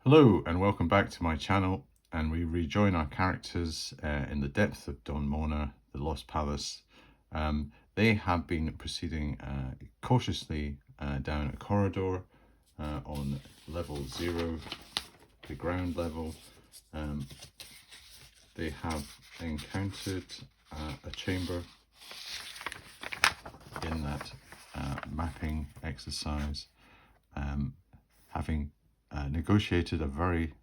Hello and welcome back to my channel, and we rejoin our characters in the depth of Don Mona, the Lost Palace. They have been proceeding cautiously down a corridor on level 0, the ground level. They have encountered a chamber in that mapping exercise, having negotiated a very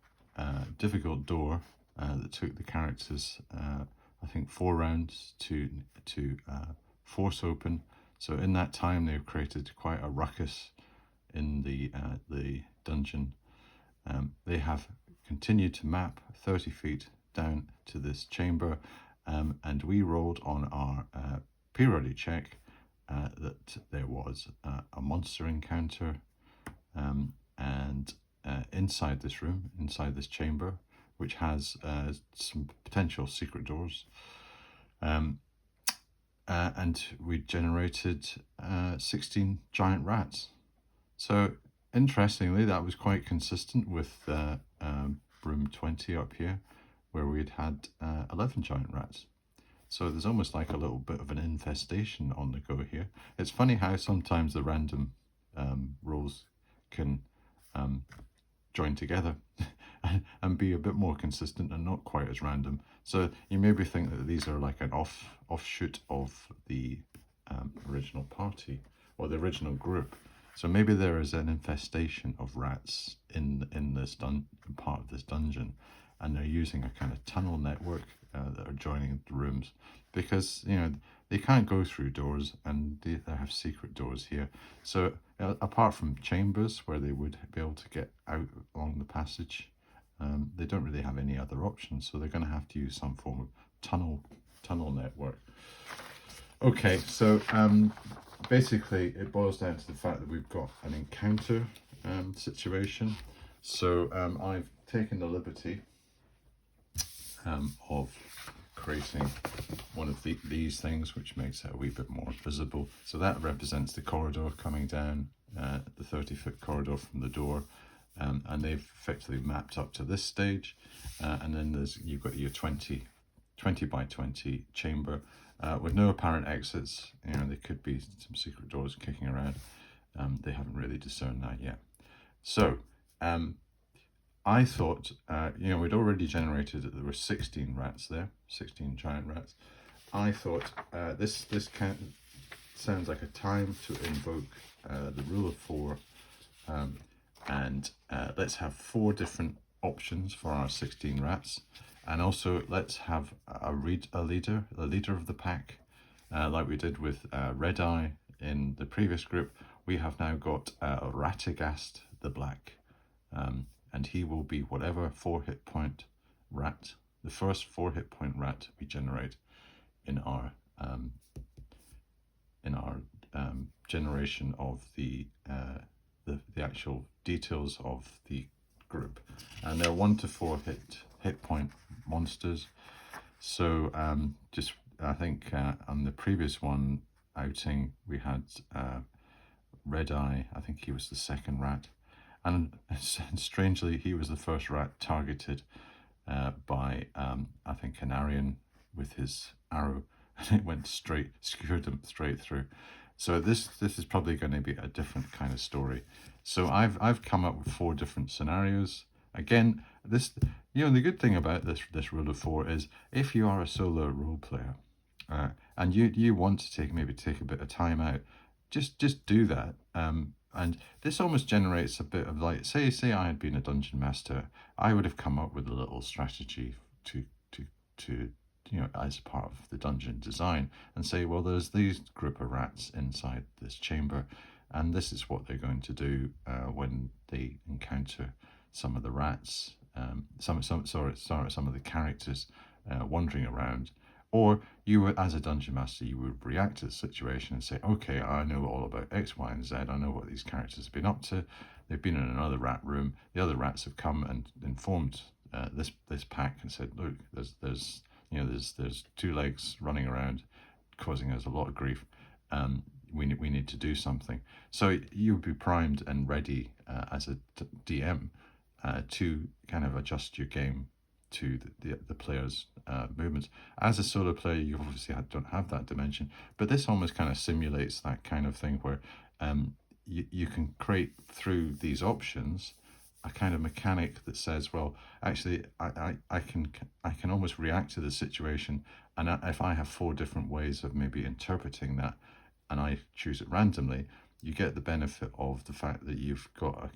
difficult door that took the characters, I think, 4 rounds to force open. So in that time, they've created quite a ruckus in the dungeon. They have continued to map 30 feet down to this chamber, and we rolled on our periodic check that there was a monster encounter, and inside this room, inside this chamber, which has some potential secret doors. And we generated 16 giant rats. So interestingly, that was quite consistent with room 20 up here, where we'd had 11 giant rats. So there's almost like a little bit of an infestation on the go here. It's funny how sometimes the random rolls can join together and be a bit more consistent and not quite as random. So you maybe think that these are like an offshoot of the original party or the original group. So maybe there is an infestation of rats in this part of this dungeon, and they're using a kind of tunnel network that are joining the rooms, because they can't go through doors, and they have secret doors here. So apart from chambers where they would be able to get out along the passage, they don't really have any other options. So they're going to have to use some form of tunnel network. Okay, so basically it boils down to the fact that we've got an encounter situation. So I've taken the liberty of creating one of these things, which makes it a wee bit more visible. So that represents the corridor coming down, the 30-foot corridor from the door, and they've effectively mapped up to this stage. And then you've got your 20 by 20 chamber with no apparent exits. There could be some secret doors kicking around. They haven't really discerned that yet. So I thought, we'd already generated that there were 16 rats there, 16 giant rats. I thought this sounds like a time to invoke the rule of 4, and let's have 4 different options for our 16 rats, and also let's have a leader of the pack, like we did with Red Eye in the previous group. We have now got Ratagast the Black. And he will be whatever 4 hit point rat, the first 4 hit point rat we generate in our generation of the actual details of the group. And they're 1 to 4 hit point monsters. So just I think on the previous one outing we had Red Eye. I think he was the second rat. And strangely, he was the first rat targeted by, I think, Canarian with his arrow, and it went skewered him straight through. So this is probably going to be a different kind of story. So I've come up with 4 different scenarios. Again, the good thing about this rule of 4 is if you are a solo role player, and you want to maybe take a bit of time out, just do that. And this almost generates a bit of, like, say I had been a dungeon master, I would have come up with a little strategy to as part of the dungeon design, and say, well, there's these group of rats inside this chamber, and this is what they're going to do when they encounter some of the rats, some of the characters wandering around. Or you would, as a dungeon master, you would react to the situation and say, okay, I know all about X, Y, and Z. I know what these characters have been up to. They've been in another rat room. The other rats have come and informed this pack and said, look, there's 2 legs running around, causing us a lot of grief. We need to do something. So you would be primed and ready as a DM to kind of adjust your game to the player's movements. As a solo player, you obviously don't have that dimension, but this almost kind of simulates that kind of thing where you can create through these options a kind of mechanic that says, well, actually, I can almost react to the situation, and if I have 4 different ways of maybe interpreting that, and I choose it randomly, you get the benefit of the fact that you've got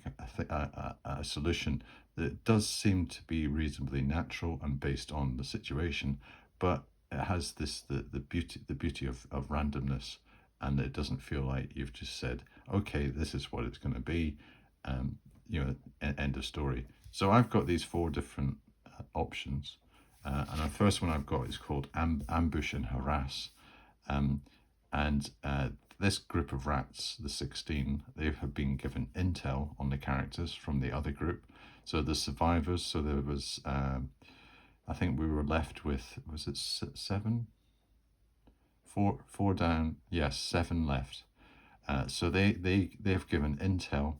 a solution that does seem to be reasonably natural and based on the situation, but it has the beauty of randomness, and it doesn't feel like you've just said, okay, this is what it's going to be, end of story. So I've got these 4 different options, and the first one I've got is called ambush and harass, and this group of rats, the 16, they have been given intel on the characters from the other group. So the survivors, so there was, I think we were left with, was it 7? 4 down, yes, 7 left. So they've given intel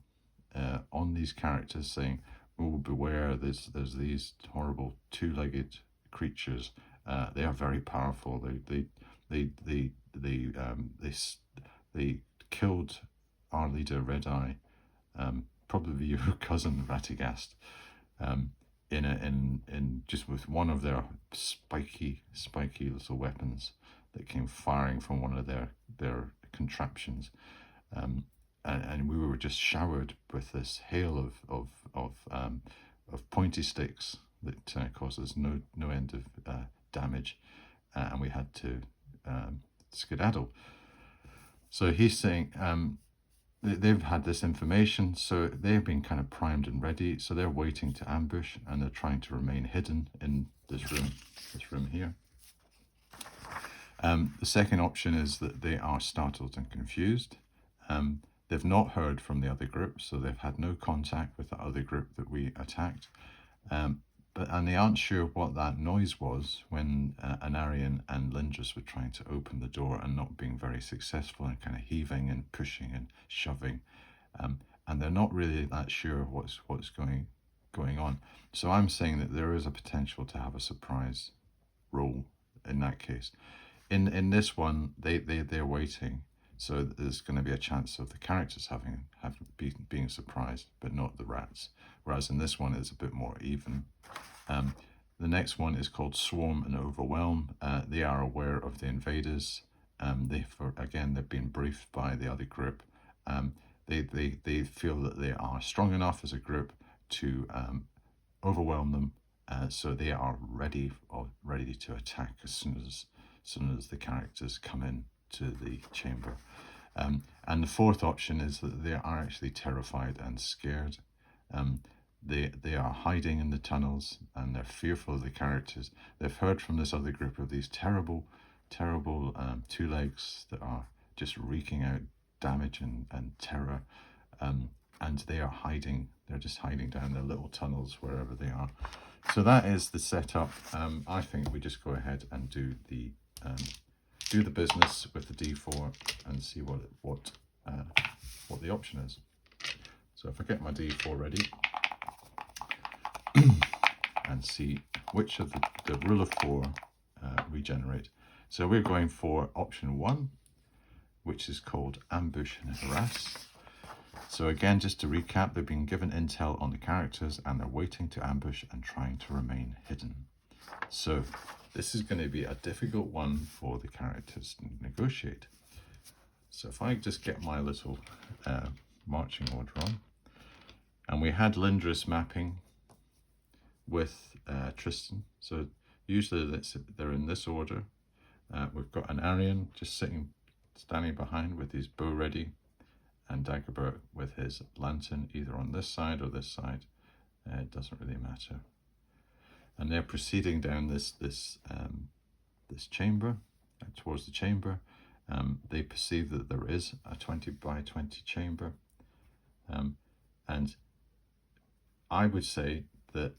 on these characters saying, oh, beware, there's these horrible 2-legged creatures. They are very powerful. They killed our leader Red Eye, probably your cousin Rattigast, in just with one of their spiky little weapons that came firing from one of their contraptions, and we were just showered with this hail of pointy sticks that causes no end of damage, and we had to skedaddle. So he's saying they've had this information, so they've been kind of primed and ready. So they're waiting to ambush, and they're trying to remain hidden in this room here. The second option is that they are startled and confused. They've not heard from the other group, so they've had no contact with the other group that we attacked. And they aren't sure what that noise was when Anarion and Lindris were trying to open the door and not being very successful, and kind of heaving and pushing and shoving. And they're not really that sure what's going on. So I'm saying that there is a potential to have a surprise roll in that case. In this one, they're waiting, so there's going to be a chance of the characters being surprised, but not the rats. Whereas in this one, it's a bit more even. The next one is called Swarm and Overwhelm. They are aware of the invaders. They've been briefed by the other group. They feel that they are strong enough as a group to overwhelm them. So they are ready to attack as soon as the characters come in to the chamber. And the fourth option is that they are actually terrified and scared. They are hiding in the tunnels, and they're fearful of the characters. They've heard from this other group of these terrible 2 legs that are just wreaking out damage and terror. And they are hiding. They're just hiding down their little tunnels wherever they are. So that is the setup. I think we just go ahead and do the business with the D4 and see what the option is. So if I get my D4 ready and see which of the rule of 4 we generate. So we're going for option 1, which is called ambush and harass. So again, just to recap, they've been given intel on the characters, and they're waiting to ambush and trying to remain hidden. So this is going to be a difficult one for the characters to negotiate. So if I just get my little marching order on, and we had Lindris mapping with Tristan. So usually they're in this order. We've got Anarion just standing behind with his bow ready, and Dagobert with his lantern either on this side or this side. It doesn't really matter. And they're proceeding down this chamber, towards the chamber. They perceive that there is a 20 by 20 chamber, and I would say that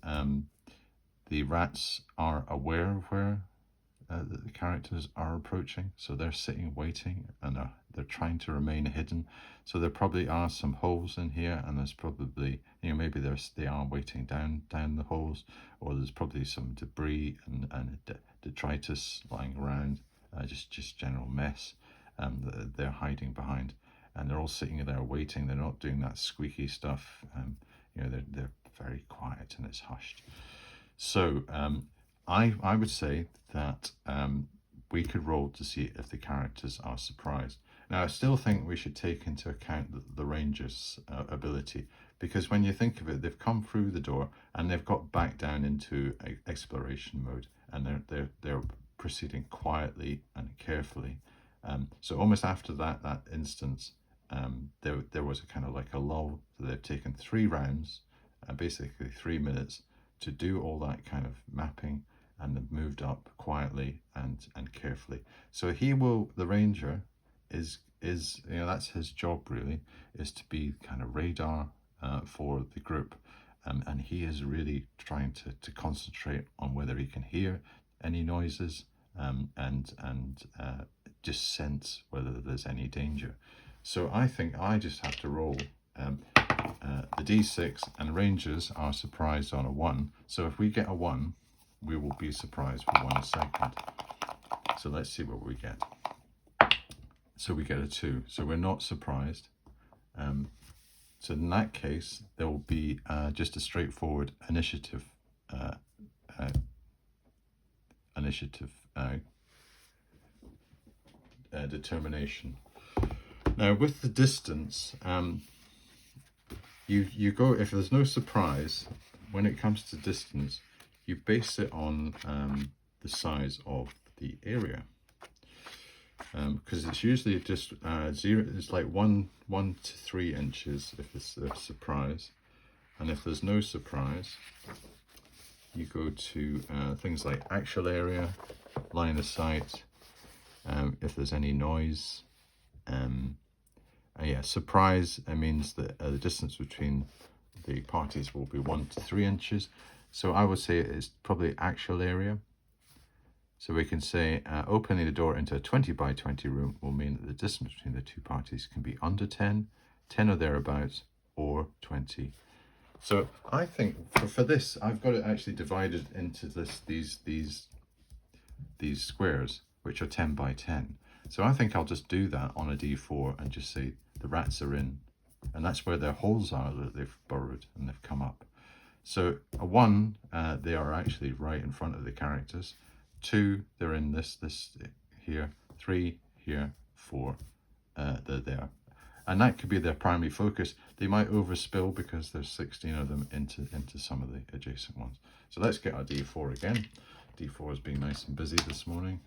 the rats are aware of where that the characters are approaching. So they're sitting waiting, and they're trying to remain hidden. So there probably are some holes in here, and there's probably, maybe they are waiting down the holes, or there's probably some debris and detritus lying around, just general mess that they're hiding behind. And they're all sitting there waiting. They're not doing that squeaky stuff. They're very quiet and it's hushed. So I would say that we could roll to see if the characters are surprised. Now, I still think we should take into account the ranger's ability, because when you think of it, they've come through the door and they've got back down into exploration mode, and they're proceeding quietly and carefully. So almost after that instance, there was a kind of like a lull. So they've taken 3 rounds, basically 3 minutes, to do all that kind of mapping, and they've moved up quietly and carefully. So the ranger is that's his job really, is to be kind of radar for the group, and he is really trying to concentrate on whether he can hear any noises, and just sense whether there's any danger. So I think I just have to roll the d6, and rangers are surprised on a 1. So if we get a 1, we will be surprised for 1 second. So let's see what we get. So we get a 2. So we're not surprised. So in that case, there will be just a straightforward initiative determination. Now with the distance, you go, if there's no surprise, when it comes to distance, you base it on the size of the area, because it's usually just 0. It's like 1 to 3 inches if it's a surprise, and if there's no surprise, you go to things like actual area, line of sight, if there's any noise. Yeah, surprise means that the distance between the parties will be 1 to 3 inches. So I would say it's probably actual area. So we can say opening the door into a 20 by 20 room will mean that the distance between the 2 parties can be under 10, 10 or thereabouts, or 20. So I think for this, I've got it actually divided into these squares, which are 10 by 10. So I think I'll just do that on a d4 and just say the rats are in, and that's where their holes are that they've burrowed and they've come up. So a 1, they are actually right in front of the characters. 2, they're in this here. 3 here. 4, they're there. And that could be their primary focus. They might overspill because there's 16 of them into some of the adjacent ones. So let's get our d4 again. d4 is being nice and busy this morning.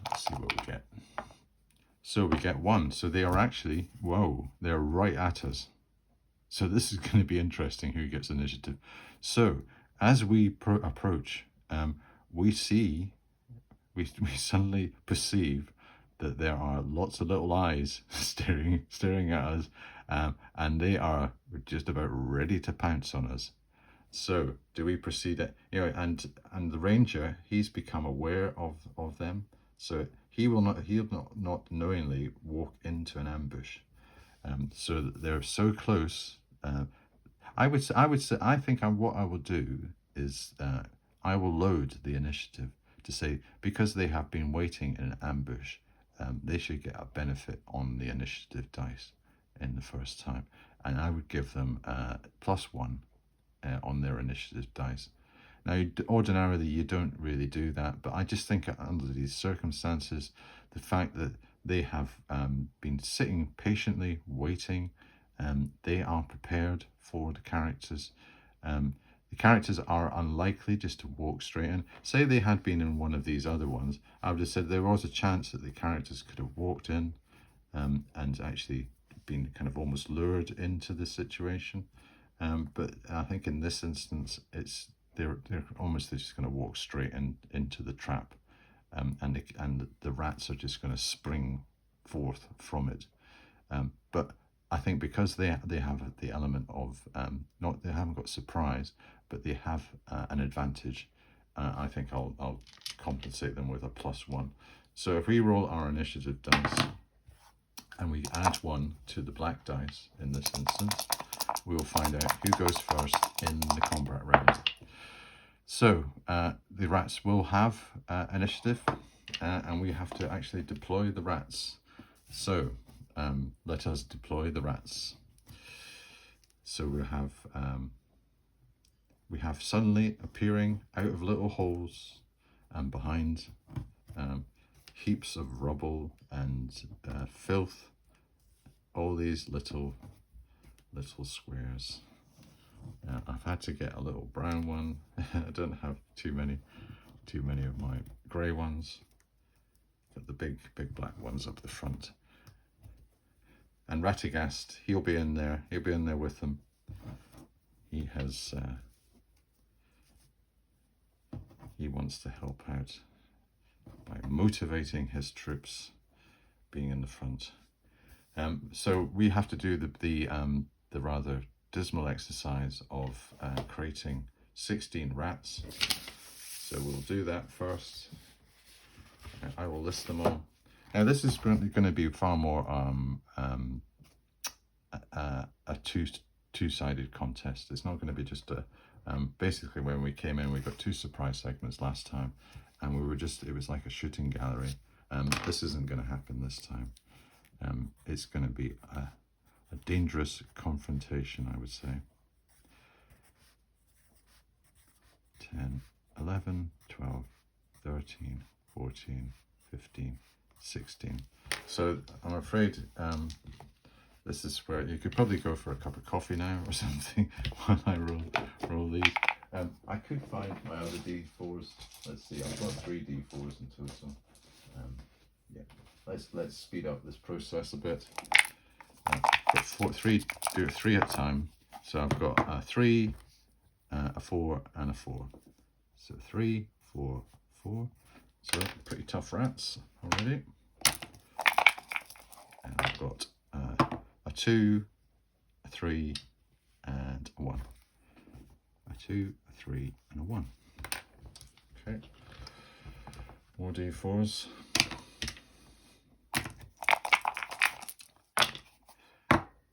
Let's see what we get. So we get 1. So they are actually, whoa, they're right at us. So this is going to be interesting, who gets initiative. So as we approach, we suddenly perceive that there are lots of little eyes staring at us, and they are just about ready to pounce on us. So do we proceed it? And the ranger, he's become aware of them. So he'll not knowingly walk into an ambush. So they're so close. I think what I will do is I will load the initiative to say, because they have been waiting in an ambush, they should get a benefit on the initiative dice in the first time, and I would give them +1 on their initiative dice. Now, ordinarily you don't really do that, but I just think under these circumstances, the fact that they have been sitting patiently waiting, they are prepared for the characters. The characters are unlikely just to walk straight in. Say they had been in one of these other ones, I would have said there was a chance that the characters could have walked in and actually been kind of almost lured into the situation. But I think in this instance, they're almost just going to walk straight into the trap, and the rats are just going to spring forth from it. But I think because they have the element of they haven't got surprise, but they have an advantage I think I'll compensate them with a +1. So if we roll our initiative dice and we add 1 to the black dice in this instance, we will find out who goes first in the combat round. So the rats will have initiative, and we have to actually deploy the rats. So let us deploy the rats. So we have suddenly appearing out of little holes and behind heaps of rubble and filth, all these little squares. I've had to get a little brown one. I don't have too many of my grey ones. Got the big black ones up the front. And Radagast, he'll be in there with them. He has he wants to help out by motivating his troops being in the front. So we have to do the rather dismal exercise of creating 16 rats. So we'll do that first. I will list them all. Now this is going to be far more a two-sided contest. It's not going to be just a basically when we came in we got 2 surprise segments last time, and it was like a shooting gallery. This isn't going to happen this time. It's going to be a dangerous confrontation, I would say. 10, 11, 12, 13, 14, 15, 16. So I'm afraid this is where you could probably go for a cup of coffee now or something while I roll these. I could find my other D4s. Let's see, I've got 3 D4s in total. Yeah, let's speed up this process a bit. Do 3 at a time. So I've got a 3, a 4, and a 4. So 3, 4, 4. So pretty tough rats already. And I've got a 2, a 3, and a 1. A 2, a 3, and a 1. Okay. More D4s.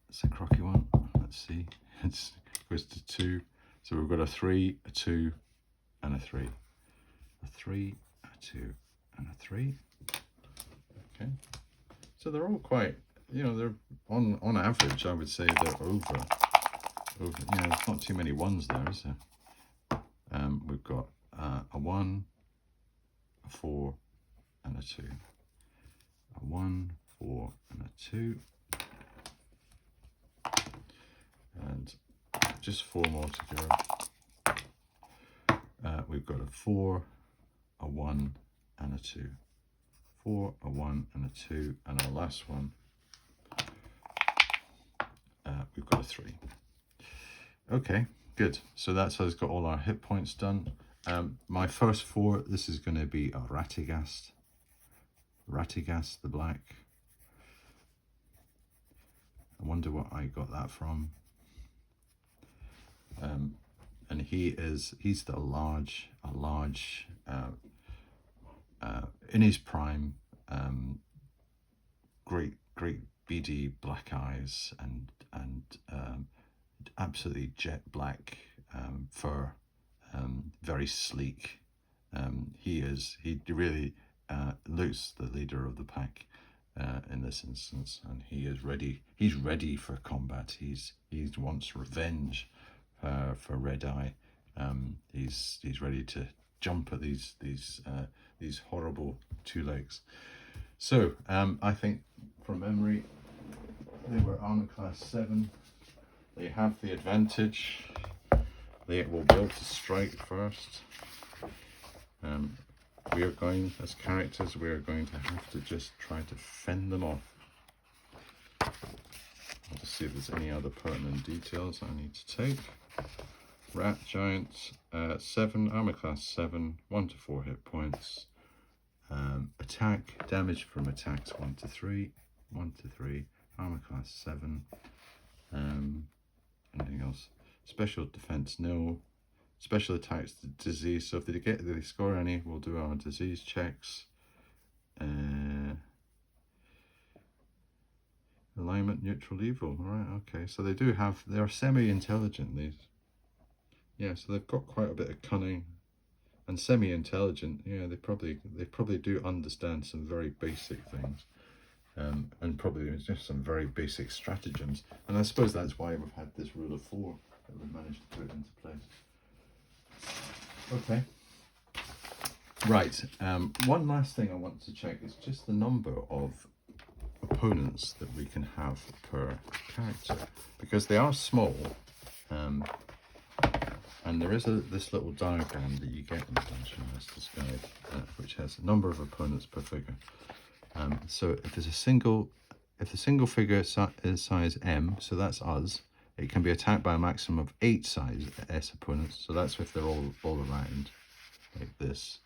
It's a crocky one. Let's see. It goes to 2. So we've got a 3, a 2, and a 3. A 3, a 2, and a 3. Okay. So they're all quite, they're on average, I would say they're over. There's not too many ones there, is there? We've got a 1, a 4, and a 2. A 1, 4, and a 2. And just 4 more to go. We've got a 4, a 1, and a 2. 4, a 1, and a 2. And our last one, we've got a 3. Okay, good. So that's us got all our hit points done. My first 4, this is going to be a Radagast. Radagast the black. I wonder what I got that from. And he's a large, in his prime, great beady black eyes and absolutely jet black fur, very sleek. He really looks the leader of the pack in this instance, and he's ready for combat. He wants revenge for Red Eye. He's ready to jump at these horrible 2 legs. So I think from memory they were armor class 7. They have the advantage. They will be able to strike first. We are going, as characters, we are going to have to just try to fend them off. I'll just see if there's any other pertinent details I need to take. Rat Giant, 7, armor class 7, 1 to 4 hit points. Attack, damage from attacks 1 to 3, 1 to 3, armor class 7. Anything else? Special defense 0, Special attacks, disease. So if they score any, we'll do our disease checks. Alignment, neutral, evil. All right, okay. So they are semi-intelligent, these. Yeah, so they've got quite a bit of cunning and semi-intelligent. Yeah, they probably do understand some very basic things. And probably just some very basic stratagems. And I suppose that's why we've had this rule of 4 that we've managed to put into place. Okay. Right. One last thing I want to check is just the number of opponents that we can have per character, because they are small. And there is this little diagram that you get in the Dungeon Master's Guide, which has a number of opponents per figure. So if the single figure is size M, so that's us, it can be attacked by a maximum of 8 size S opponents. So that's if they're all around, like this,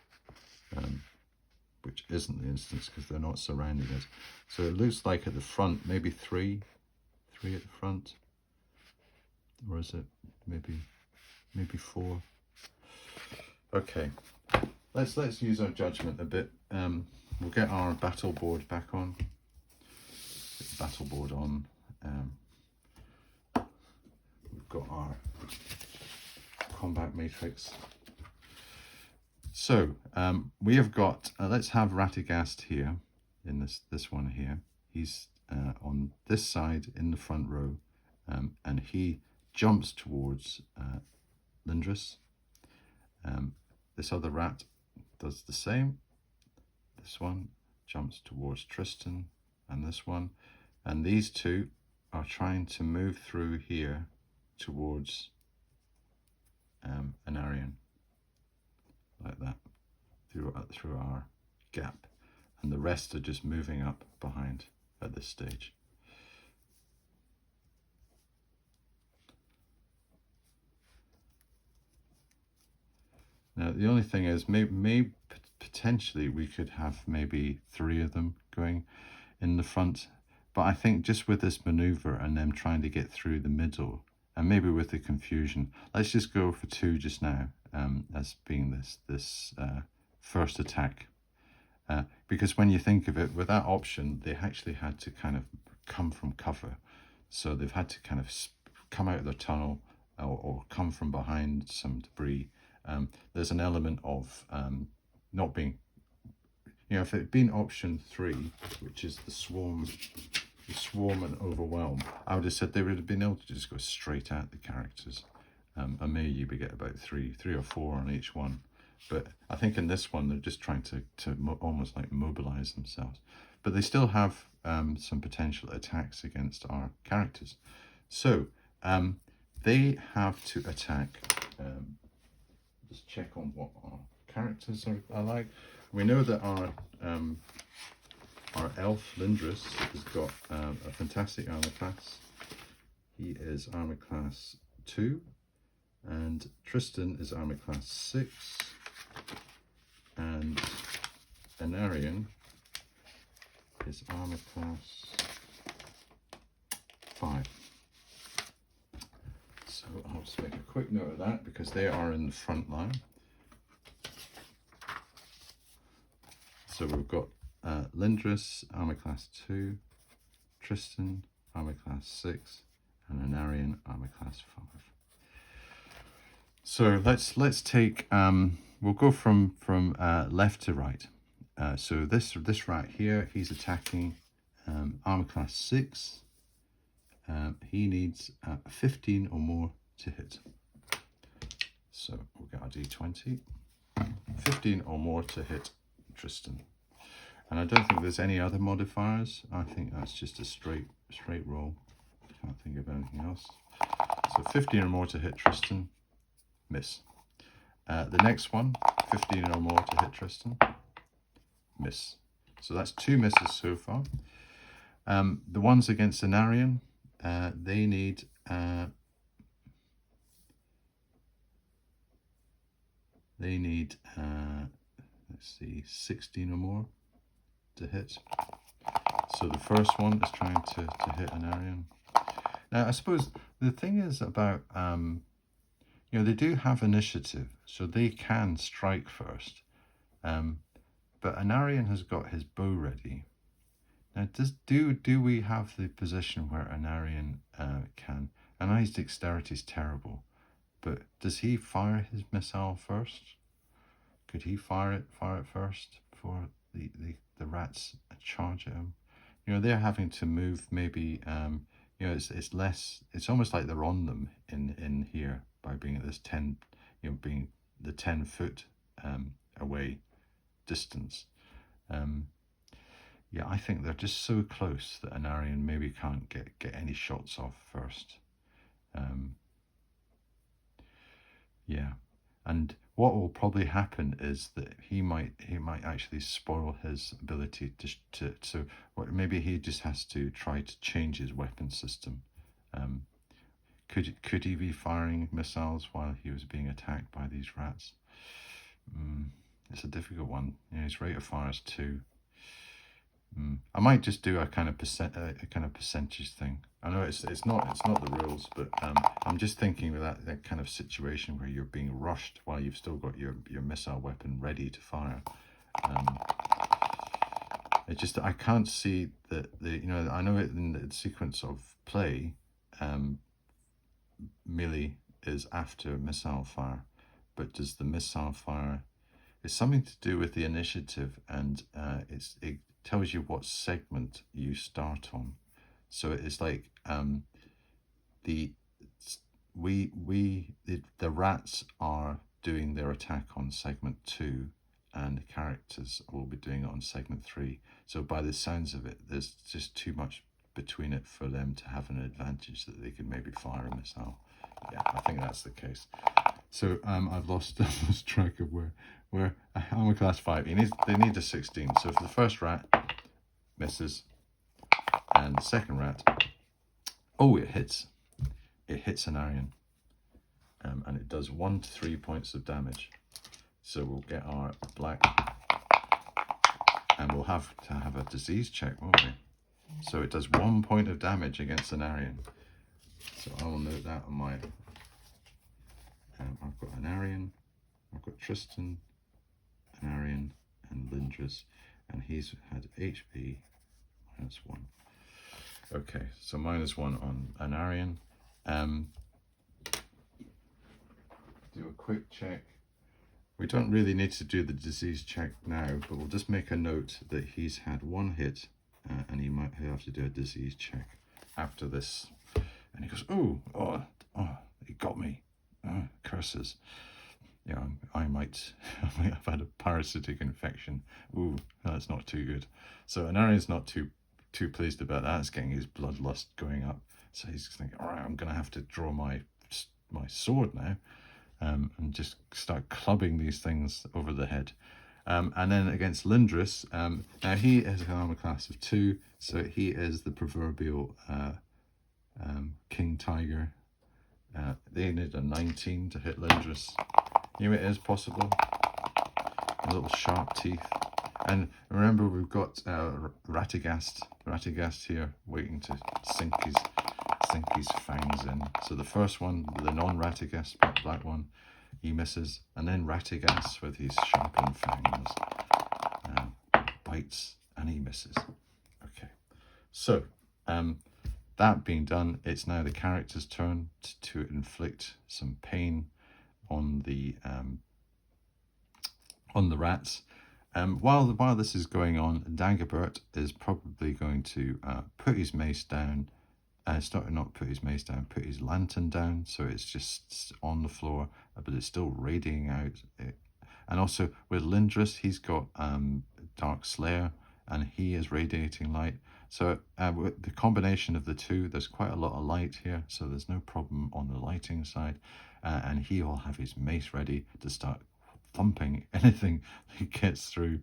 which isn't the instance because they're not surrounding us. So it looks like at the front, maybe 3 at the front, or is it maybe 4? Okay, let's use our judgment a bit. We'll get our battle board back on. Get the battle board on. We've got our combat matrix. So we have got. Let's have Radagast here in this one here. He's on this side in the front row, and he jumps towards Lindris. This other rat does the same. This one jumps towards Tristan, and this one, and these two are trying to move through here towards Anarion, like that, through our gap, and the rest are just moving up behind at this stage. Now the only thing is, maybe potentially we could have maybe 3 of them going in the front, but I think just with this maneuver and them trying to get through the middle, and maybe with the confusion, let's just go for 2 just now, as being this first attack, because when you think of it, with that option they actually had to kind of come from cover, so they've had to kind of come out of the tunnel or come from behind some debris. There's an element of not being, if it had been option 3, which is the swarm and overwhelm, I would have said they would have been able to just go straight at the characters, and maybe you would get about 3 or 4 on each one. But I think in this one they're just trying to almost like mobilize themselves, but they still have some potential attacks against our characters. So they have to attack. Just check on what our characters are like. We know that our elf Lindris has got a fantastic armor class. He is armor class 2, and Tristan is armor class 6, and Anarion is armor class 5. So I'll just make a quick note of that because they are in the front line. So we've got Lindris, armor class 2, Tristan, armor class 6, and Anarion, armor class 5. So let's take, we'll go from left to right. So this rat here, he's attacking armor class 6. He needs 15 or more to hit. So we'll get our d20. 15 or more to hit Tristan. And I don't think there's any other modifiers. I think that's just a straight roll. Can't think of anything else. So 15 or more to hit Tristan. Miss. The next one, 15 or more to hit Tristan. Miss. So that's 2 misses so far. The ones against Anarion, they need let's see, 16 or more to hit. So the first one is trying to hit Anarion. Now I suppose the thing is about you know, they do have initiative, so they can strike first. But Anarion has got his bow ready. Now, do we have the position where Anarion can? I know his dexterity is terrible, but does he fire his missile first? Could he fire it first before the rats charge at him? You know, they're having to move maybe. You know, it's less. It's almost like they're on them in here by being at this 10. You know, being the 10-foot away distance. Yeah, I think they're just so close that Anarion maybe can't get any shots off first. Yeah, and what will probably happen is that he might actually spoil his ability to so maybe he just has to try to change his weapon system. Could he be firing missiles while he was being attacked by these rats? It's a difficult one. You know, his rate of fire is 2. I might just do a kind of percentage thing. I know it's not the rules, but I'm just thinking of that kind of situation where you're being rushed while you've still got your missile weapon ready to fire. It just, I can't see that you know, I know it in the sequence of play, melee is after missile fire, but does the missile fire? It's something to do with the initiative, and it tells you what segment you start on. So it's like the rats are doing their attack on segment 2, and the characters will be doing it on segment 3. So by the sounds of it, there's just too much between it for them to have an advantage that they could maybe fire a missile. Yeah, I think that's the case. So I've lost track of where I'm a class 5. They need a 16. So for the first rat, misses, and the second rat, oh, it hits Anarion, and it does 1 to 3 points of damage. So we'll get our black, and we'll have to have a disease check, won't we? So it does 1 point of damage against Anarion. So I will note that on my. I've got Anarion, I've got Tristan, Anarion, and Lindris, and he's had HP -1. Okay, so -1 on Anarion. Do a quick check. We don't really need to do the disease check now, but we'll just make a note that he's had 1 hit, and he might have to do a disease check after this. And he goes, oh, he got me. Curses. Yeah, I might have had a parasitic infection. Ooh, that's not too good. So Anarion's not too pleased about that. It's getting his bloodlust going up. So he's thinking, all right, I'm going to have to draw my sword now, and just start clubbing these things over the head. And then against Lindris, now he is an armor class of 2, so he is the proverbial King Tiger. They need a 19 to hit Lindris. You know, it is possible. Little sharp teeth. And remember, we've got Radagast here waiting to sink his fangs in. So the first one, the non-Radagast black one, he misses, and then Radagast with his sharpened fangs bites, and he misses. Okay, so that being done, it's now the character's turn to inflict some pain on the rats. While this is going on, Dagobert is probably going to put his mace down. Not put his mace down, put his lantern down, so it's just on the floor, but it's still radiating out. And also with Lindris, he's got Dark Slayer, and he is radiating light. So with the combination of the two, there's quite a lot of light here, so there's no problem on the lighting side. And he will have his mace ready to start thumping anything he gets through.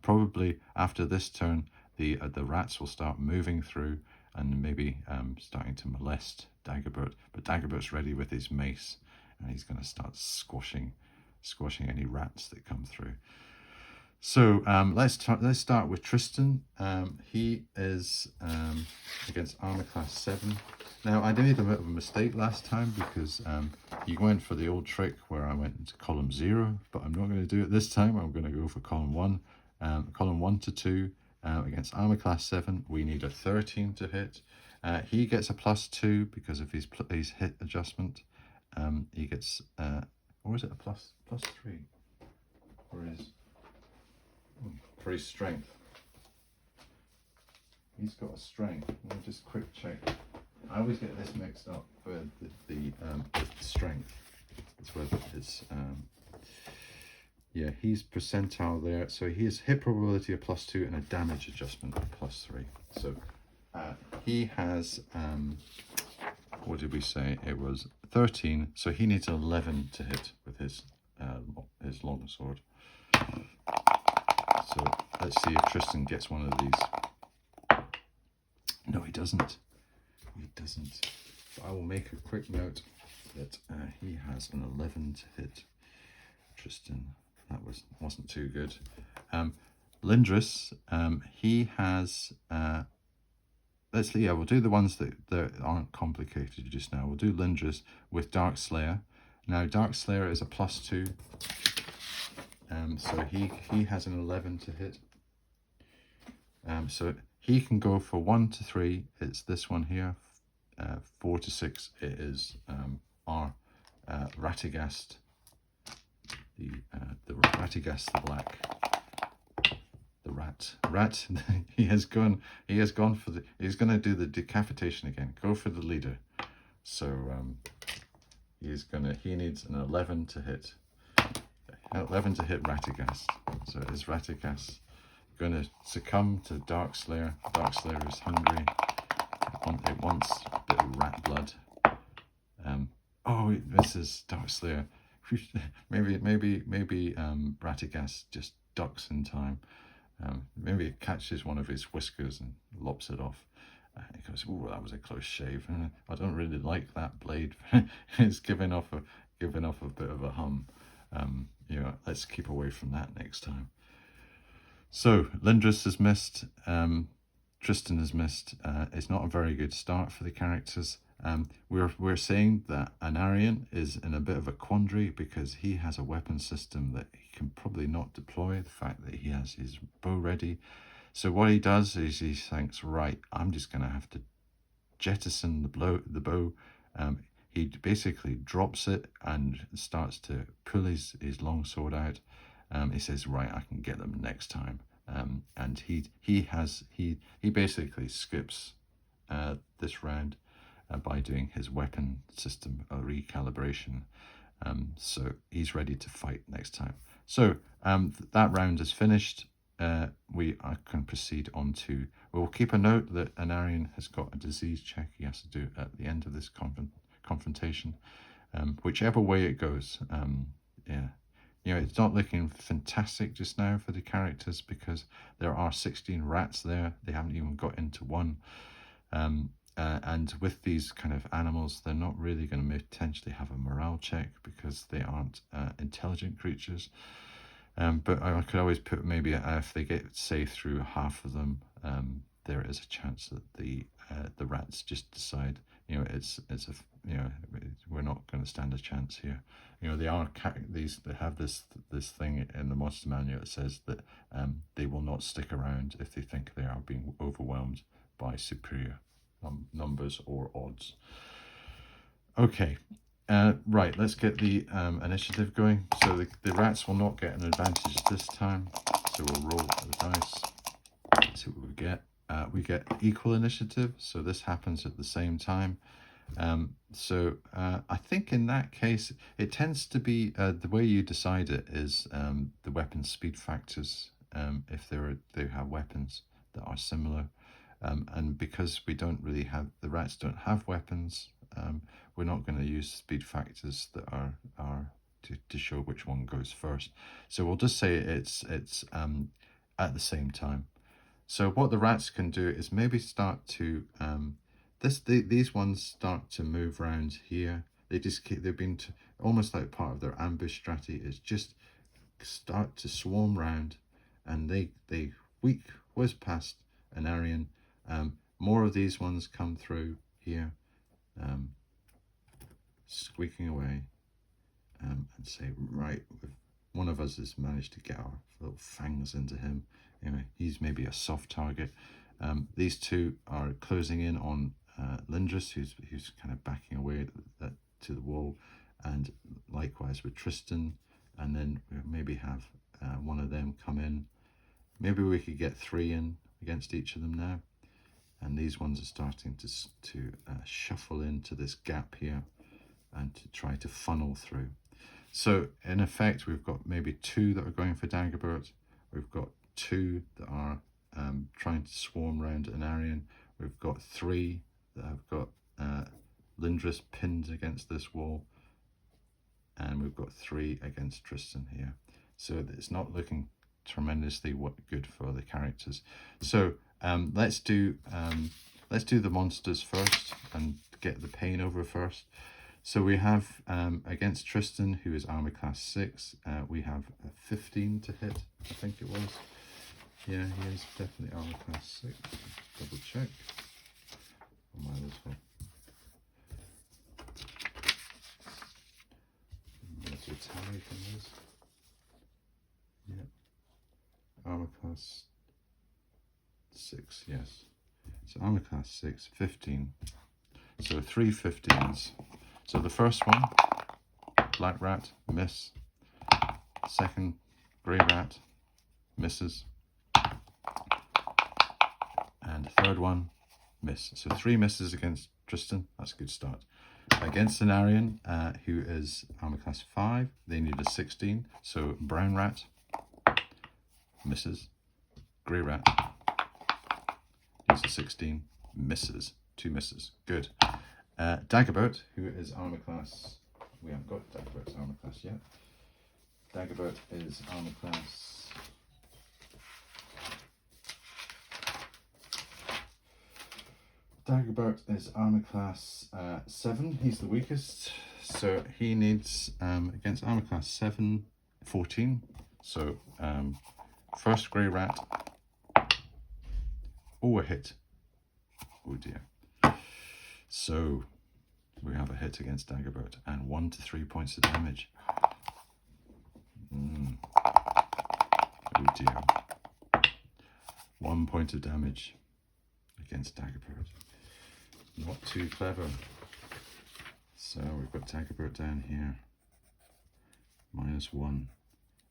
Probably after this turn, the rats will start moving through and maybe starting to molest Dagobert. But Dagobert's ready with his mace, and he's going to start squashing any rats that come through. So let's start with Tristan. He is against armor class 7. Now I made a bit of a mistake last time because you went for the old trick where I went into column 0, but I'm not going to do it this time. I'm going to go for column 1. Column 1 to 2 against armor class 7. We need a 13 to hit. He gets a +2 because of his hit adjustment. He gets or is it a plus 3? Or is for his strength? He's got a strength. Let me just quick check. I always get this mixed up with the strength. It's whether it's yeah, he's percentile there. So he has hit probability of +2 and a damage adjustment of +3. So he has what did we say? It was 13. So he needs 11 to hit with his long sword. So let's see if Tristan gets one of these. No, he doesn't. He doesn't. But I will make a quick note that he has an 11 to hit. Tristan, that wasn't too good. Lindris, he has. Let's see. Yeah, we'll do the ones that aren't complicated just now. We'll do Lindris with Dark Slayer. Now, Dark Slayer is a +2. So he has an 11 to hit. So he can go for 1 to 3. It's this one here. 4 to 6. It is our Radagast, the Radagast the Black, the rat. he has gone for the. He's going to do the decapitation again. Go for the leader. So he needs an 11 to hit. 11 to hit Radagast. So is Radagast going to succumb to Dark Slayer? Dark Slayer is hungry. It wants a bit of rat blood. Oh, this is Dark Slayer. maybe Radagast just ducks in time. Maybe it catches one of his whiskers and lops it off. He goes, "Oh, that was a close shave. I don't really like that blade. It's giving off a bit of a hum. Let's keep away from that next time." So Lindris has missed. Tristan has missed. It's not a very good start for the characters. We're saying that Anarion is in a bit of a quandary because he has a weapon system that he can probably not deploy. The fact that he has his bow ready. So what he does is he thinks, right, I'm just going to have to jettison the bow. He basically drops it and starts to pull his long sword out. He says, right, I can get them next time. And he basically skips this round by doing his weapon system recalibration. So he's ready to fight next time. So that round is finished. I can proceed on to. We'll keep a note that Anarion has got a disease check he has to do at the end of this confrontation, whichever way it goes. Yeah. It's not looking fantastic just now for the characters because there are 16 rats there. They haven't even got into one. And with these kind of animals, they're not really going to potentially have a morale check because they aren't intelligent creatures. But I could always put maybe if they get safe through half of them, there is a chance that the rats just decide, we're not going to stand a chance here. They have this thing in the monster manual that says that they will not stick around if they think they are being overwhelmed by superior numbers or odds. Okay. Right, let's get the initiative going. So the rats will not get an advantage this time. So we'll roll the dice. See what we get. We get equal initiative, so this happens at the same time. I think in that case, it tends to be the way you decide it is the weapon speed factors. If they have weapons that are similar, and because we don't really have the rats don't have weapons. We're not going to use speed factors that are to show which one goes first. So we'll just say it's at the same time. So what the rats can do is maybe start to these ones start to move around here. They've been almost like part of their ambush strategy is just start to swarm round and they whiz past Anarion. More of these ones come through here, squeaking away, and say, right, one of us has managed to get our little fangs into him. Anyway, he's maybe a soft target. These two are closing in on Lindris, who's kind of backing away to the wall, and likewise with Tristan. And then we maybe have one of them come in. Maybe we could get 3 in against each of them now. And these ones are starting to shuffle into this gap here and to try to funnel through. So in effect, we've got maybe 2 that are going for Dagobert. We've got 2 that are trying to swarm around Anarion. We've got 3 that have got Lindris pinned against this wall. And we've got 3 against Tristan here. So it's not looking tremendously good for the characters. So let's do the monsters first and get the pain over first. So we have against Tristan, who is armor class 6, we have a 15 to hit, I think it was. Yeah, he is definitely armor class 6. Double check. I might as well. Let's do tally from this. Yeah. Armor class 6, yes. So armor class 6, 15. So 3 15s. So the first one, Black Rat, miss. Second, Grey Rat, misses. And third one, miss. So 3 misses against Tristan. That's a good start. Against Anarion, who is armor class 5, they need a 16. So Brown Rat, misses. Grey Rat, needs a 16, misses. 2 misses. Good. Dagobert, who is armor class, we haven't got Dagobert's armor class yet. Dagobert is armor class Dagobert is armor class 7. He's the weakest, so he needs against armor class 7, 14. So first Grey Rat. Oh, a hit. Oh dear. So we have a hit against Dagobert and 1 to 3 points of damage. Oh dear. 1 point of damage against Dagobert. Not too clever. So we've got Dagobert down here. -1.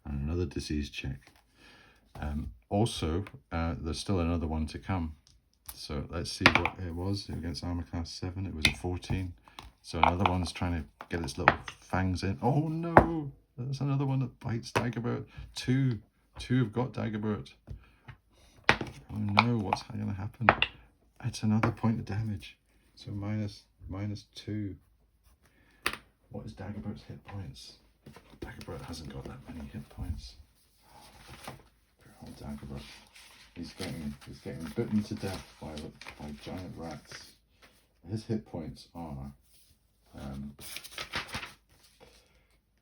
And another disease check. Also, there's still another one to come. So let's see what it was against armor class 7. It was a 14. So another one's trying to get its little fangs in. Oh no! There's another one that bites Dagobert. 2 have got Dagobert. Oh no, what's going to happen? It's another point of damage. So -2. What is Dagobert's hit points? Dagobert hasn't got that many hit points. Oh, Dagobert. He's getting bitten to death by giant rats. His hit points are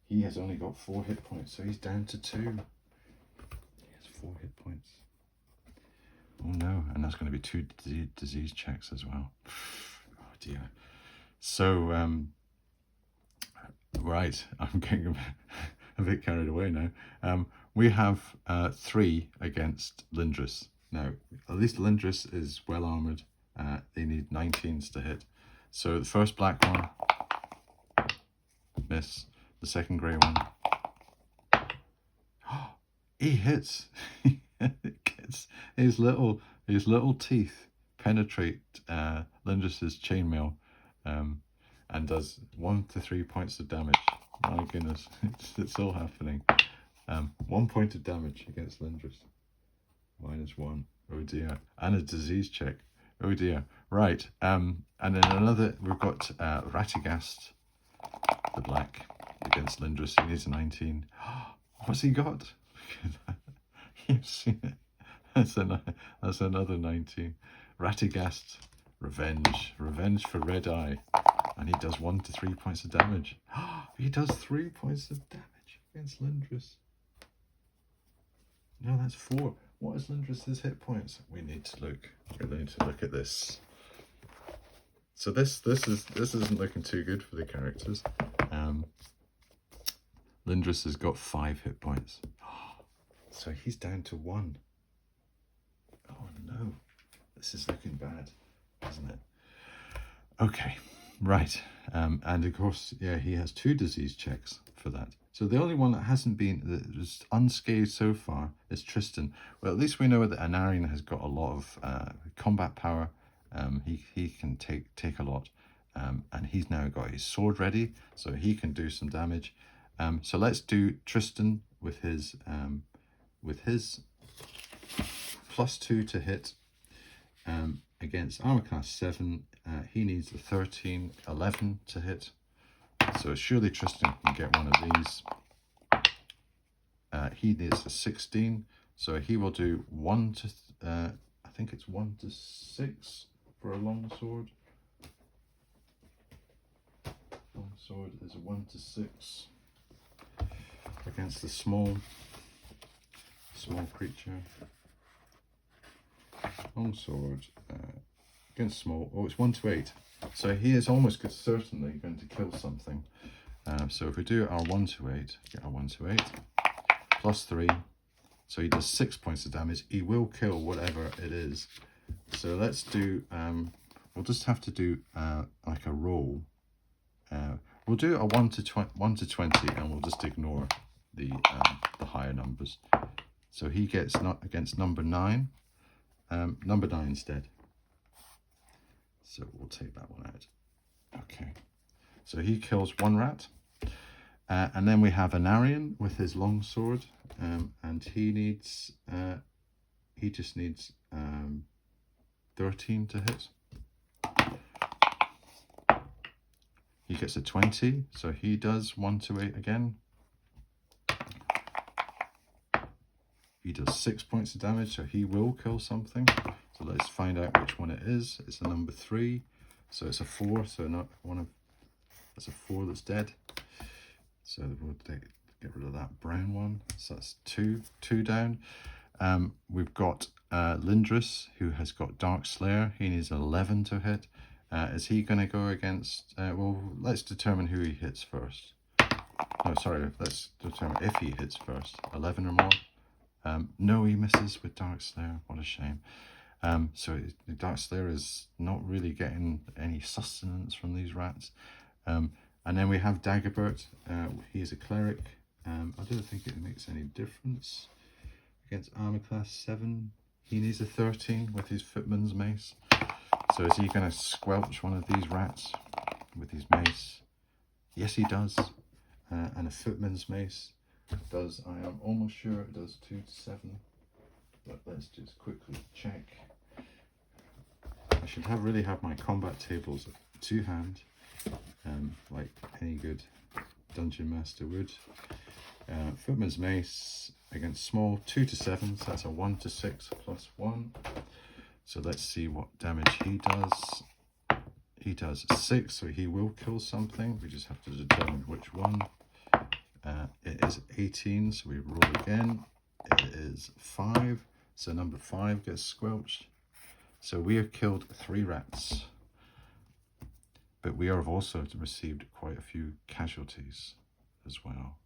he has only got 4 hit points, so he's down to 2. He has 4 hit points. Oh no, and that's going to be 2 disease checks as well. Oh dear. So right, I'm getting a bit carried away now. We have 3 against Lindris. Now, at least Lindris is well armored. They need 19s to hit. So the first black one, miss. The second grey one, he hits. It gets his little teeth penetrate Lindris's chainmail, and does 1 to 3 points of damage. My goodness, it's all happening. 1 point of damage against Lindris. -1. Oh dear. And a disease check. Oh dear. Right. And then another, we've got Radagast, the black, against Lindris. He needs a 19. What's he got? You've seen it. That's another 19. Radagast, revenge. Revenge for Red Eye. And he does 1 to 3 points of damage. He does 3 points of damage against Lindris. No, that's 4. What is Lindris's hit points? We need to look. We need to look at this. So this isn't looking too good for the characters. Lindris has got 5 hit points. So he's down to 1. Oh no, this is looking bad, isn't it? Okay, right. And of course, yeah, he has 2 disease checks for that. So the only one that hasn't been, that was unscathed so far, is Tristan. Well, at least we know that Anarion has got a lot of combat power. He can take a lot. And he's now got his sword ready, so he can do some damage. So let's do Tristan with his +2 to hit against armor class 7. He needs a 13, 11 to hit. So surely Tristan can get one of these. He needs a 16, so he will do 1 to, I think it's 1 to 6 for a longsword. Longsword is 1 to 6 against the small creature. Longsword against small. Oh, it's 1 to 8. So he is almost certainly going to kill something. So if we do our 1 to 8, get our 1 to 8, +3. So he does 6 points of damage. He will kill whatever it is. So let's do, we'll just have to do like a roll. We'll do a 1 to 20, and we'll just ignore the higher numbers. So he gets not against number 9. Number 9 instead. So we'll take that one out. Okay. So he kills 1 rat. And then we have Anarion with his longsword. And he needs, he just needs 13 to hit. He gets a 20, so he does 1 to 8 again. He does 6 points of damage, so he will kill something. So let's find out which one it is. It's a number 3, so it's a 4. So not one of, it's a 4 that's dead. So we'll get rid of that brown one. So that's two down. We've got Lindris, who has got Dark Slayer. He needs 11 to hit. Is he going to go against... well, let's determine who he hits first. No, sorry, let's determine if he hits first. 11 or more. No, he misses with Dark Slayer. What a shame. So the Dark Slayer is not really getting any sustenance from these rats. And then we have Dagobert. He's a cleric. I don't think it makes any difference. Against armor class 7, he needs a 13 with his footman's mace. So is he going to squelch one of these rats with his mace? Yes, he does. And a footman's mace does, I am almost sure it does 2 to 7. But let's just quickly check. I should really have my combat tables to hand, like any good dungeon master would. Footman's mace against small, 2 to 7, so that's a 1 to 6 plus 1. So let's see what damage he does. He does 6, so he will kill something. We just have to determine which one. It is 18, so we roll again. It is 5, so number 5 gets squelched. So we have killed 3 rats. But we have also received quite a few casualties as well.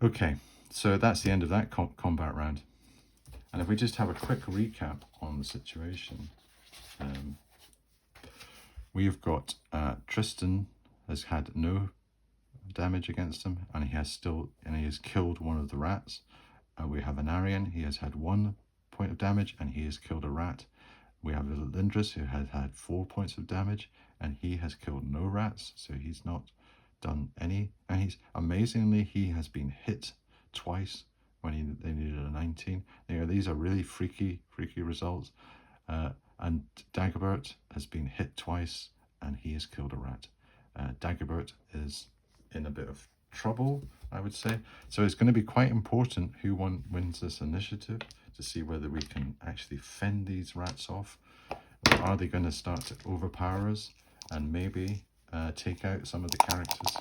Okay, so that's the end of that combat round. And if we just have a quick recap on the situation, we've got Tristan has had no damage against him, and he has killed one of the rats. We have Anarion, he has had 1 point of damage, and he has killed a rat. We have Lindris, who has had 4 points of damage, and he has killed no rats, so he's not done any. And he's amazingly, he has been hit twice when they needed a 19. These are really freaky results. And Dagobert has been hit twice, and he has killed a rat. Dagobert is in a bit of trouble, I would say. So it's going to be quite important who wins this initiative to see whether we can actually fend these rats off. Or are they going to start to overpower us and maybe take out some of the characters?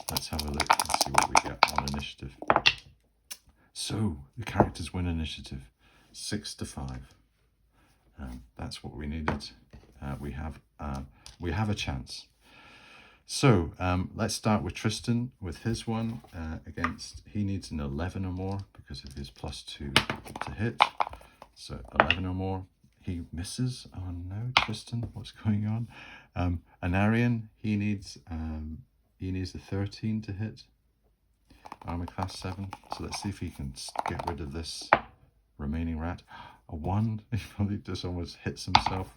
let's have a look and see what we get on initiative. So the characters win initiative 6-5. That's what we needed. We have a chance. So let's start with Tristan with his one against. He needs an 11 or more because of his +2 to hit. So 11 or more. He misses. Oh no, Tristan, what's going on? Anarian, he needs a 13 to hit. Armor class 7. So let's see if he can get rid of this remaining rat. A 1. He probably just almost hits himself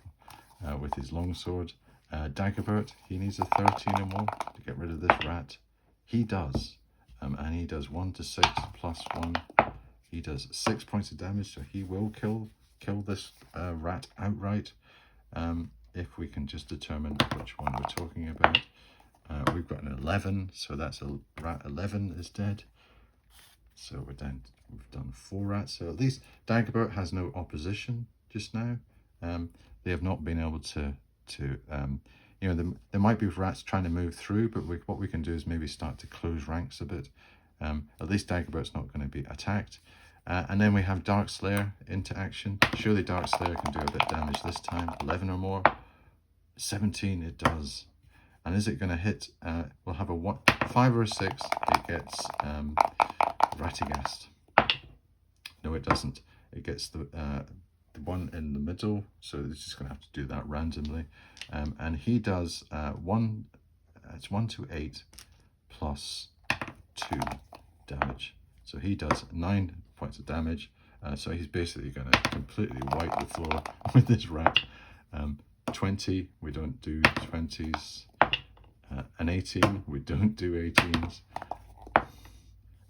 with his longsword. Dagobert, he needs a 13 or more to get rid of this rat. He does. And he does 1 to 6 plus 1. He does 6 points of damage, so he will kill this rat outright. If we can just determine which one we're talking about. We've got an 11, so that's a rat 11 is dead. So we've done 4 rats. So at least Dagobert has no opposition just now. They have not been able to there might be rats trying to move through, but what we can do is maybe start to close ranks a bit. At least Dagobert's not going to be attacked. And then we have Darkslayer into action. Surely Darkslayer can do a bit of damage this time. 11 or more. 17 it does. And is it going to hit? We'll have a 5 or a 6. It gets Radagast. No, it doesn't. It gets the one in the middle. So it's just going to have to do that randomly. And he does 1. It's 1 to 8 plus 2 damage. So he does 9 points of damage. So he's basically going to completely wipe the floor with this rat. 20, we don't do 20s. An 18, we don't do 18s.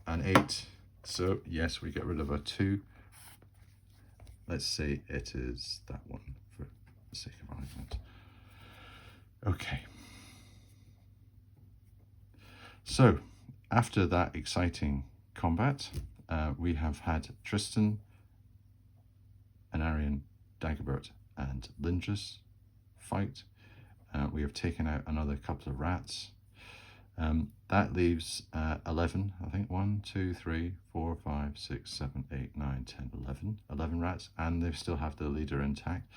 An 8, so yes, we get rid of a 2. Let's say it is that one for the sake of argument. Okay. So, after that exciting combat, we have had Tristan, Anarian, Dagobert, and Lindris fight. We have taken out another couple of rats. That leaves 11, I think. 1, 2, 3, 4, 5, 6, 7, 8, 9, 10, 11. 11 rats, and they still have their leader intact.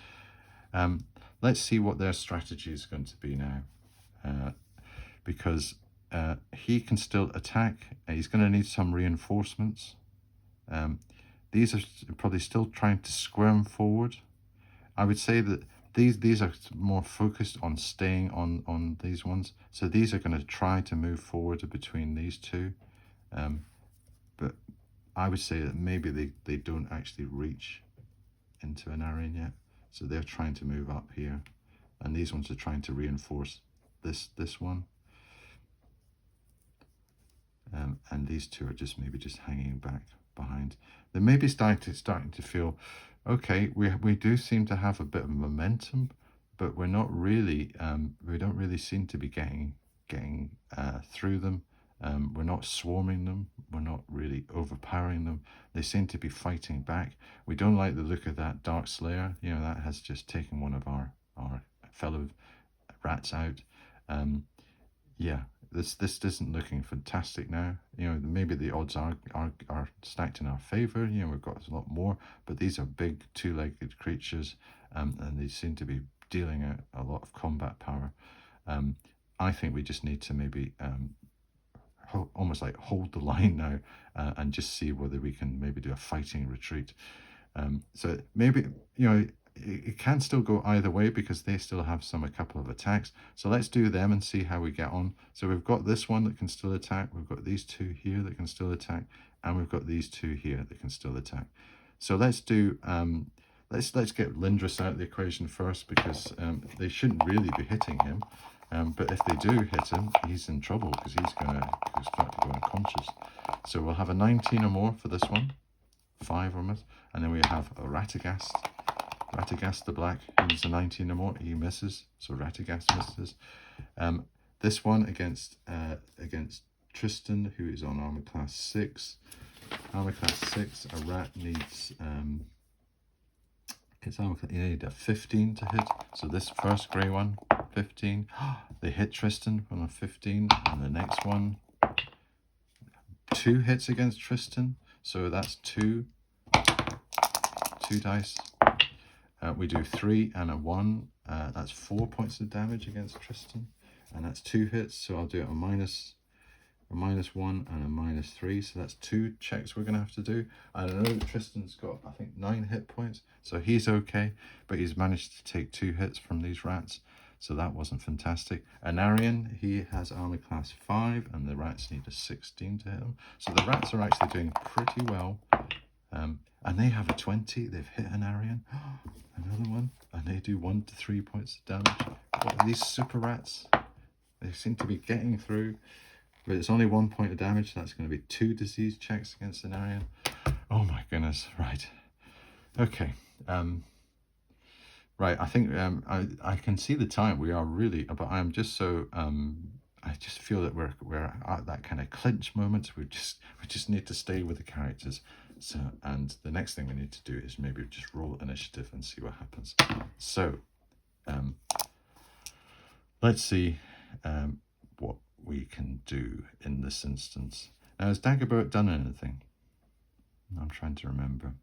Let's see what their strategy is going to be now. Because he can still attack. He's going to need some reinforcements. These are probably still trying to squirm forward. I would say that these are more focused on staying on these ones. So these are going to try to move forward between these two. But I would say that maybe they don't actually reach into Anarian yet. So they're trying to move up here. And these ones are trying to reinforce this one. And these two are just maybe just hanging back behind. They may be starting to feel, okay, we do seem to have a bit of momentum, but we're not really, we don't really seem to be getting through them. We're not swarming them. We're not really overpowering them. They seem to be fighting back. We don't like the look of that Darkslayer. You know, that has just taken one of our fellow rats out. Yeah, this isn't looking fantastic now. You know, maybe the odds are stacked in our favor. You know, we've got a lot more, but these are big two-legged creatures, and they seem to be dealing out a lot of combat power. I think we just need to maybe almost like hold the line now and just see whether we can maybe do a fighting retreat. So maybe, you know, it can still go either way because they still have a couple of attacks. So let's do them and see how we get on. So we've got this one that can still attack. We've got these two here that can still attack. And we've got these two here that can still attack. So let's do, let's get Lindris out of the equation first because they shouldn't really be hitting him. But if they do hit him, he's in trouble because he's going to start to go unconscious. So we'll have a 19 or more for this one. 5 or more. And then we have a Radagast. Radagast the black, he's a 19 or more, he misses, so Radagast misses. This one against Tristan, who is on armor class 6. Armor class 6, a rat needs you need a 15 to hit. So this first grey one, 15. They hit Tristan on a 15, and the next one 2 hits against Tristan, so that's two dice. We do 3 and a 1, that's 4 points of damage against Tristan, and that's 2 hits, so I'll do it a minus 1 and a -3, so that's 2 checks we're going to have to do. I know that Tristan's got, I think, 9 hit points, so he's okay, but he's managed to take 2 hits from these rats, so that wasn't fantastic. Anarion, he has armor class 5, and the rats need a 16 to hit him, so the rats are actually doing pretty well. And they have a 20, they've hit Anarion. Another one, and they do 1 to 3 points of damage. What are these super rats? They seem to be getting through. But it's only 1 point of damage, so that's going to be 2 disease checks against Anarion. Oh my goodness, right. Okay. Right, I think I can see the time. We are really, but I'm just so, I just feel that we're at that kind of clinch moment. We just need to stay with the characters. So, and the next thing we need to do is maybe just roll initiative and see what happens. So, let's see what we can do in this instance. Now, has Dagobert done anything? I'm trying to remember.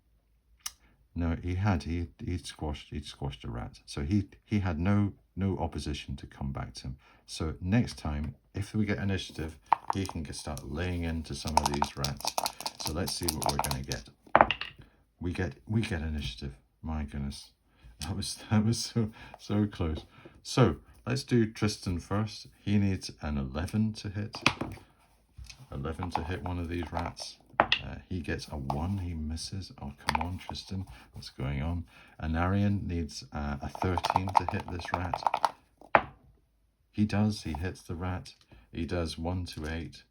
No, he'd squashed a rat, so he had no opposition to come back to him. So next time, if we get initiative, he can start laying into some of these rats. So let's see what we're going to get. We get initiative. My goodness, that was so close. So let's do Tristan first. He needs an 11 to hit. 11 to hit one of these rats. He gets a 1. He misses. Oh, come on, Tristan. What's going on? Anarion needs a 13 to hit this rat. He does. He hits the rat. He does 1 to 8.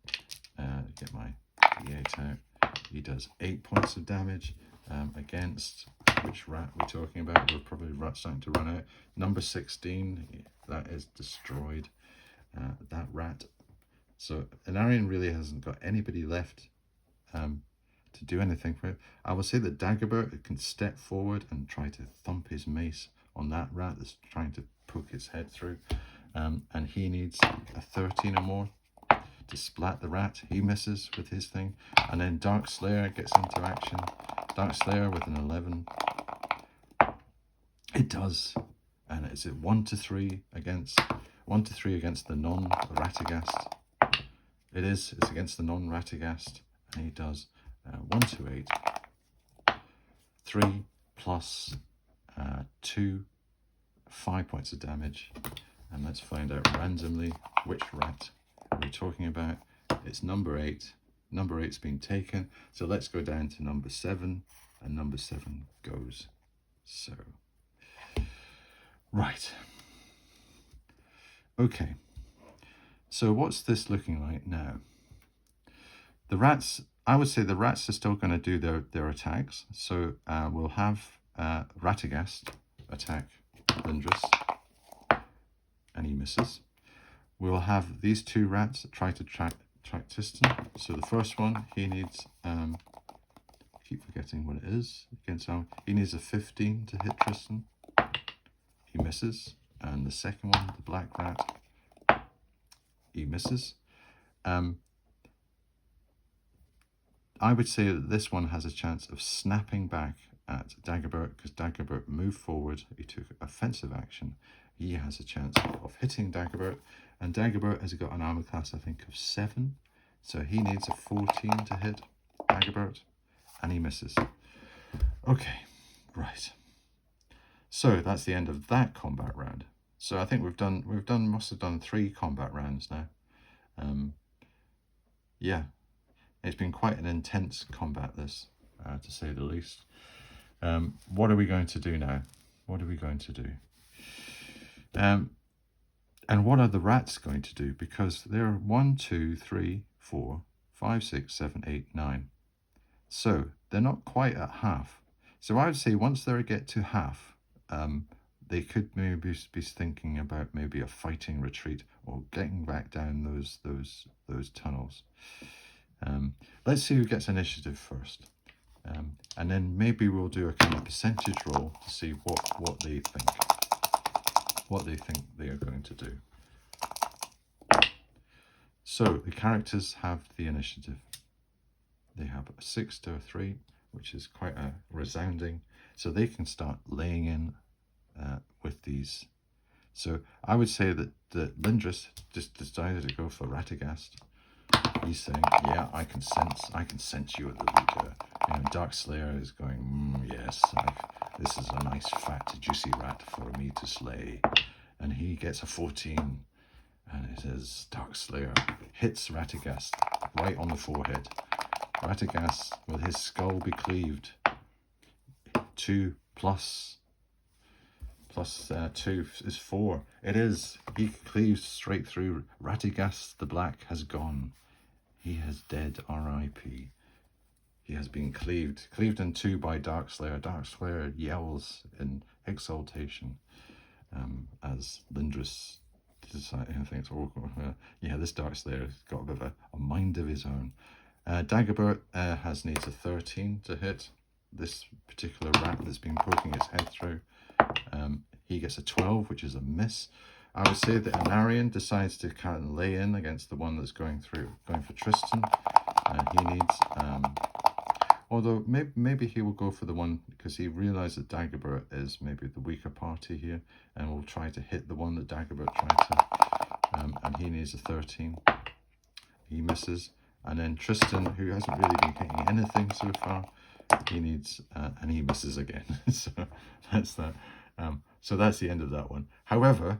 Get my D8 out. He does 8 points of damage against, which rat we're talking about? We're probably starting to run out. Number 16, that is destroyed. That rat. So Anarion really hasn't got anybody left to do anything for it. I will say that Dagobert can step forward and try to thump his mace on that rat that's trying to poke its head through. And he needs a 13 or more to splat the rat. He misses with his thing. And then Dark Slayer gets into action. Dark Slayer with an 11. It does. And it's at 1 to 3 against the non-Ratagast. It is. It's against the non-Ratagast. And he does 1 to 8. 3 plus 2, 5 points of damage. And let's find out randomly which rat we're talking about. It's number 8. Number 8's been taken. So let's go down to number 7. And number 7 goes so. Right. Okay. So what's this looking like now? The rats, I would say the rats are still going to do their attacks. So we'll have Ratagast attack Lindris. And he misses. We'll have these 2 rats try to track Tristan. So the first one, he needs, I keep forgetting what it is. He needs a 15 to hit Tristan. He misses. And the second one, the black rat, he misses. I would say that this one has a chance of snapping back at Dagobert, because Dagobert moved forward. He took offensive action. He has a chance of hitting Dagobert, and Dagobert has got an armor class, I think, of 7, so he needs a 14 to hit Dagobert, and he misses. Okay, right. So that's the end of that combat round. So I think must have done 3 combat rounds now. Yeah, it's been quite an intense combat, this, to say the least. What are we going to do now? What are we going to do? And what are the rats going to do? Because there are 1, 2, 3, 4, 5, 6, 7, 8, 9. So they're not quite at half. So I would say once they get to half, they could maybe be thinking about maybe a fighting retreat or getting back down those tunnels. Let's see who gets initiative first. And then maybe we'll do a kind of percentage roll to see what they think. What they think they are going to do. So the characters have the initiative. they have a 6 to a 3, which is quite a resounding. So they can start laying in with these. So I would say that Lindris just decided to go for Radagast. He's saying, yeah, I can sense you are the leader. Dark Slayer is going, yes, this is a nice fat juicy rat for me to slay. And he gets a 14. And it says, Dark Slayer hits Radagast right on the forehead. Radagast, will his skull be cleaved? 2 plus 2 is 4. It is. He cleaves straight through. Radagast the Black has gone. He has dead, R.I.P. He has been cleaved in 2 by Dark Slayer. Dark Slayer yells in exultation as Lindris thinks, oh, yeah, this Dark Slayer's got a bit of a mind of his own. Dagobert needs a 13 to hit this particular rat that's been poking its head through. He gets a 12, which is a miss. I would say that Anarion decides to kind of lay in against the one that's going for Tristan. He needs, although maybe he will go for the one, because he realized that Dagobert is maybe the weaker party here, and will try to hit the one that Dagobert tried to, and he needs a 13. He misses. And then Tristan, who hasn't really been hitting anything so far, he needs, and he misses again. So that's that. So that's the end of that one. However,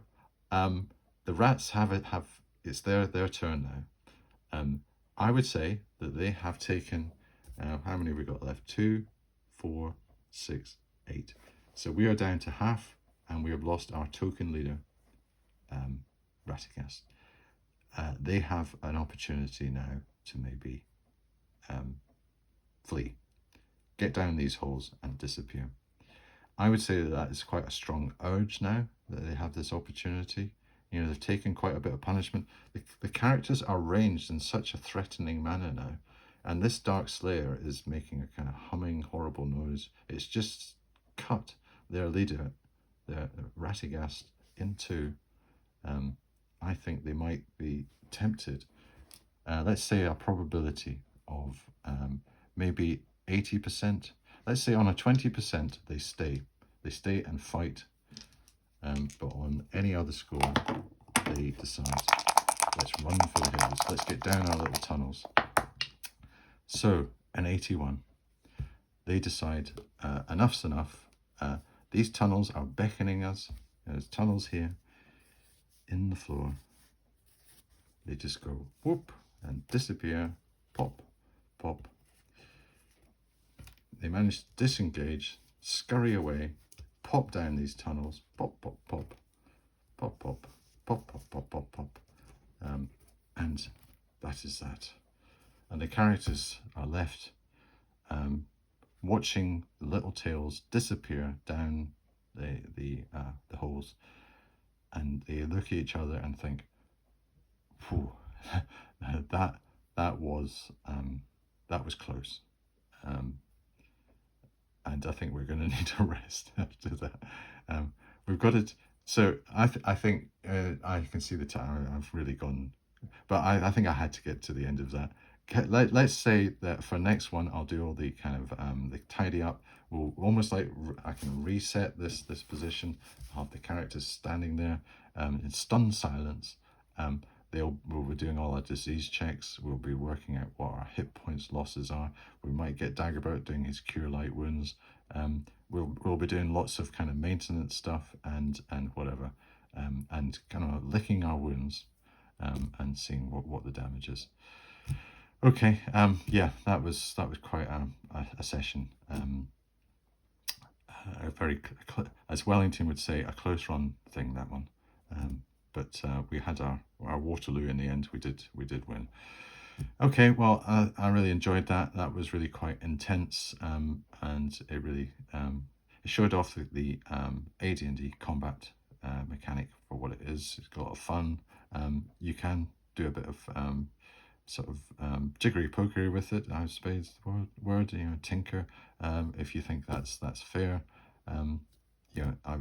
the rats it's their turn now. I would say that they have taken, how many have we got left? 2, 4, 6, 8. So we are down to half, and we have lost our token leader, Radagast. They have an opportunity now to maybe flee, get down these holes and disappear. I would say that is quite a strong urge now that they have this opportunity. They've taken quite a bit of punishment. The characters are ranged in such a threatening manner now. And this Dark Slayer is making a kind of humming, horrible noise. It's just cut their leader, their Radagast, in 2. I think they might be tempted. Let's say a probability of maybe 80%. Let's say on a 20% they stay and fight, but on any other score they decide, let's run for the hills, let's get down our little tunnels. So an 81, they decide enough's enough. These tunnels are beckoning us. There's tunnels here in the floor. They just go whoop and disappear, pop, pop. They manage to disengage, scurry away, pop down these tunnels, pop, pop, pop, pop, pop, pop, pop, pop, pop, pop. And that is that. And the characters are left watching the little tails disappear down the holes, and they look at each other and think, "Whew, that was close." And I think we're going to need a rest after that. We've got it. So I think I can see the time. I've really gone, but I think I had to get to the end of that. Let's say that for next one, I'll do all the kind of the tidy up. We'll almost like I can reset this position. I'll have the characters standing there in stunned silence. We'll be doing all our disease checks. We'll be working out what our hit points losses are. We might get Dagobert doing his cure light wounds. We'll be doing lots of kind of maintenance stuff and whatever, and kind of licking our wounds, and seeing what the damage is. Okay, yeah, that was quite a session. A very, as Wellington would say, a close run thing, that one. But we had our Waterloo in the end. We did win. Okay, well, I really enjoyed that. That was really quite intense, and it really it showed off the AD&D combat mechanic for what it is. It's got a lot of fun. You can do a bit of sort of jiggery pokery with it, I suppose the word, tinker, if you think that's fair. you know, I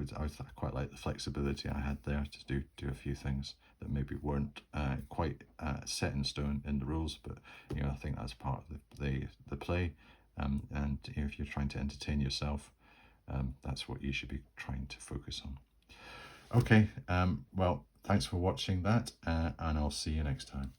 quite like the flexibility I had there to do a few things that maybe weren't quite set in stone in the rules, but you know, I think that's part of the play. And you know, if you're trying to entertain yourself, that's what you should be trying to focus on. Okay, well, thanks for watching that, and I'll see you next time.